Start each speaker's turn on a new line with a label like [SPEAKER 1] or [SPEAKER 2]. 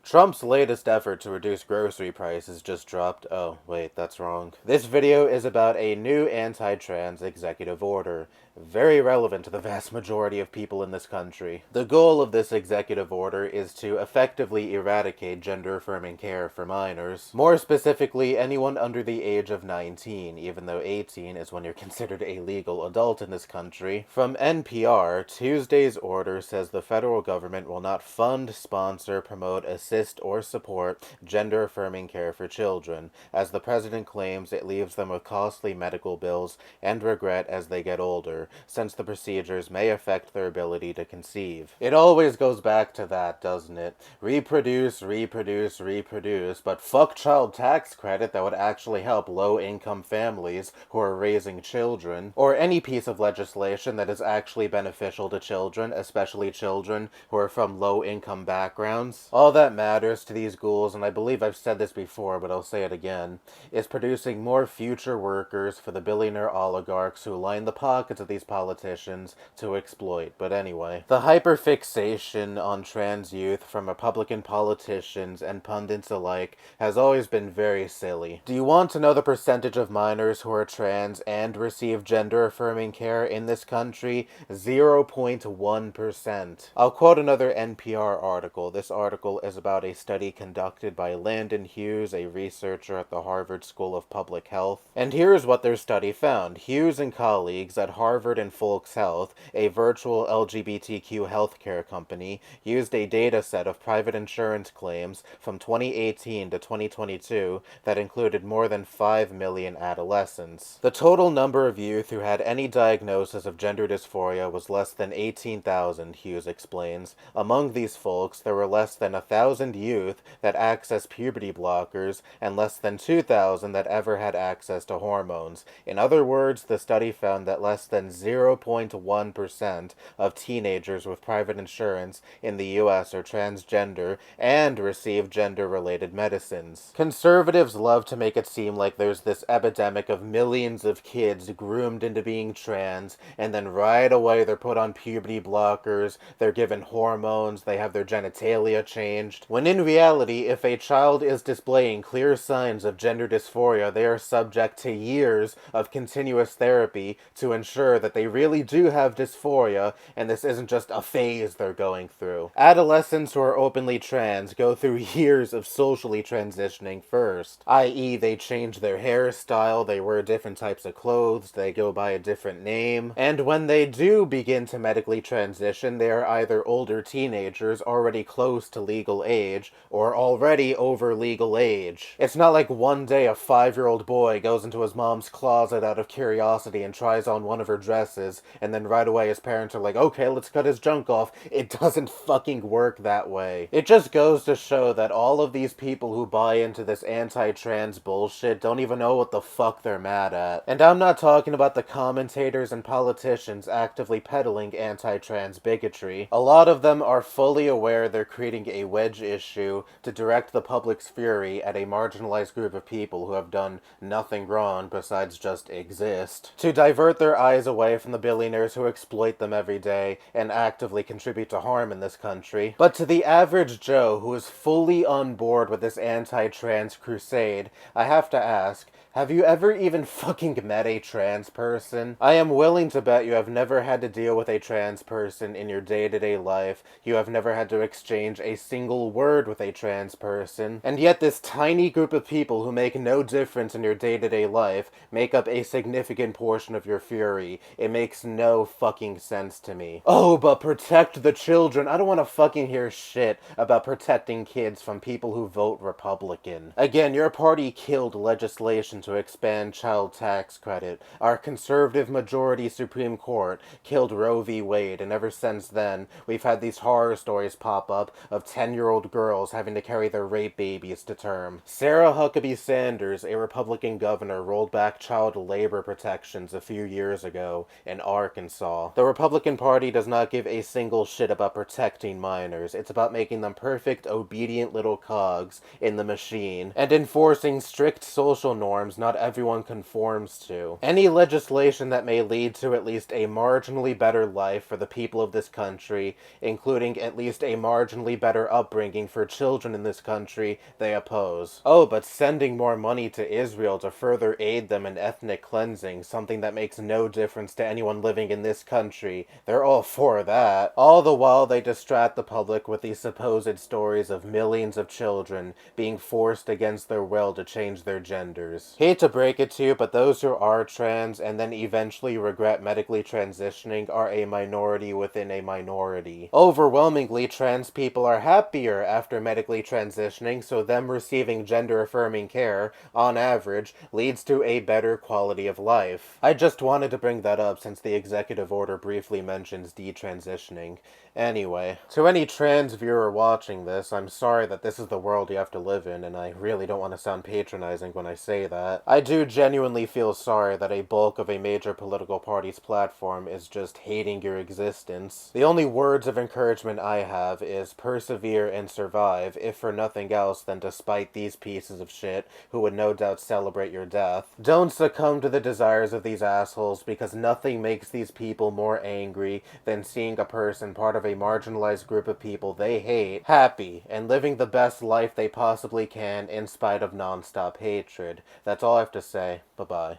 [SPEAKER 1] Trump's latest effort to reduce grocery prices just dropped. Oh, wait, that's wrong. This video is about a new anti-trans executive order, very relevant to the vast majority of people in this country. The goal of this executive order is to effectively eradicate gender-affirming care for minors. More specifically, anyone under the age of 19, even though 18 is when you're considered a legal adult in this country. From NPR, Tuesday's order says the federal government will not fund, sponsor, promote, assist, or support gender-affirming care for children, as the president claims it leaves them with costly medical bills and regret as they get older, since the procedures may affect their ability to conceive. It always goes back to that, doesn't it? Reproduce, reproduce, reproduce, but fuck child tax credit that would actually help low-income families who are raising children, or any piece of legislation that is actually beneficial to children, especially children who are from low-income backgrounds. All that matters to these ghouls, and I believe I've said this before, but I'll say it again, is producing more future workers for the billionaire oligarchs who line the pockets of these politicians to exploit. But anyway, the hyperfixation on trans youth from Republican politicians and pundits alike has always been very silly. Do you want to know the percentage of minors who are trans and receive gender-affirming care in this country? 0.1%. I'll quote another NPR article. This article is about a study conducted by Landon Hughes, a researcher at the Harvard School of Public Health. And here's what their study found. Hughes and colleagues at Harvard and Folks Health, a virtual LGBTQ healthcare company, used a data set of private insurance claims from 2018 to 2022 that included more than 5 million adolescents. The total number of youth who had any diagnosis of gender dysphoria was less than 18,000, Hughes explains. Among these folks, there were less than 1,000 youth that accessed puberty blockers and less than 2,000 that ever had access to hormones. In other words, the study found that less than 0.1% of teenagers with private insurance in the US are transgender and receive gender-related medicines. Conservatives love to make it seem like there's this epidemic of millions of kids groomed into being trans, and then right away they're put on puberty blockers, they're given hormones, they have their genitalia changed. When in reality, if a child is displaying clear signs of gender dysphoria, they are subject to years of continuous therapy to ensure that they really do have dysphoria, and this isn't just a phase they're going through. Adolescents who are openly trans go through years of socially transitioning first, i.e. they change their hairstyle, they wear different types of clothes, they go by a different name, and when they do begin to medically transition, they are either older teenagers already close to legal age, or already over legal age. It's not like one day a 5-year-old boy goes into his mom's closet out of curiosity and tries on one of her dresses, and then right away his parents are like, okay, let's cut his junk off. It doesn't fucking work that way. It just goes to show that all of these people who buy into this anti-trans bullshit don't even know what the fuck they're mad at. And I'm not talking about the commentators and politicians actively peddling anti-trans bigotry. A lot of them are fully aware they're creating a wedge issue to direct the public's fury at a marginalized group of people who have done nothing wrong besides just exist, to divert their eyes away from the billionaires who exploit them every day and actively contribute to harm in this country. But to the average Joe who is fully on board with this anti-trans crusade, I have to ask, have you ever even fucking met a trans person? I am willing to bet you have never had to deal with a trans person in your day-to-day life. You have never had to exchange a single word with a trans person. And yet this tiny group of people who make no difference in your day-to-day life make up a significant portion of your fury. It makes no fucking sense to me. Oh, but protect the children. I don't want to fucking hear shit about protecting kids from people who vote Republican. Again, your party killed legislation to expand child tax credit. Our conservative majority Supreme Court killed Roe v. Wade, and ever since then, we've had these horror stories pop up of 10-year-old girls having to carry their rape babies to term. Sarah Huckabee Sanders, a Republican governor, rolled back child labor protections a few years ago, Idaho, and Arkansas. The Republican Party does not give a single shit about protecting minors. It's about making them perfect, obedient little cogs in the machine, and enforcing strict social norms not everyone conforms to. Any legislation that may lead to at least a marginally better life for the people of this country, including at least a marginally better upbringing for children in this country, they oppose. Oh, but sending more money to Israel to further aid them in ethnic cleansing, something that makes no difference to anyone living in this country, they're all for that. All the while they distract the public with these supposed stories of millions of children being forced against their will to change their genders. Hate to break it to you, but those who are trans and then eventually regret medically transitioning are a minority within a minority. Overwhelmingly, trans people are happier after medically transitioning, so them receiving gender-affirming care, on average, leads to a better quality of life. I just wanted to bring that up since the executive order briefly mentions detransitioning. Anyway, to any trans viewer watching this, I'm sorry that this is the world you have to live in, and I really don't want to sound patronizing when I say that. I do genuinely feel sorry that a bulk of a major political party's platform is just hating your existence. The only words of encouragement I have is persevere and survive, if for nothing else than to spite these pieces of shit who would no doubt celebrate your death. Don't succumb to the desires of these assholes, because nothing makes these people more angry than seeing a person part of a marginalized group of people they hate happy and living the best life they possibly can in spite of non-stop hatred. That's all I have to say. Bye-bye.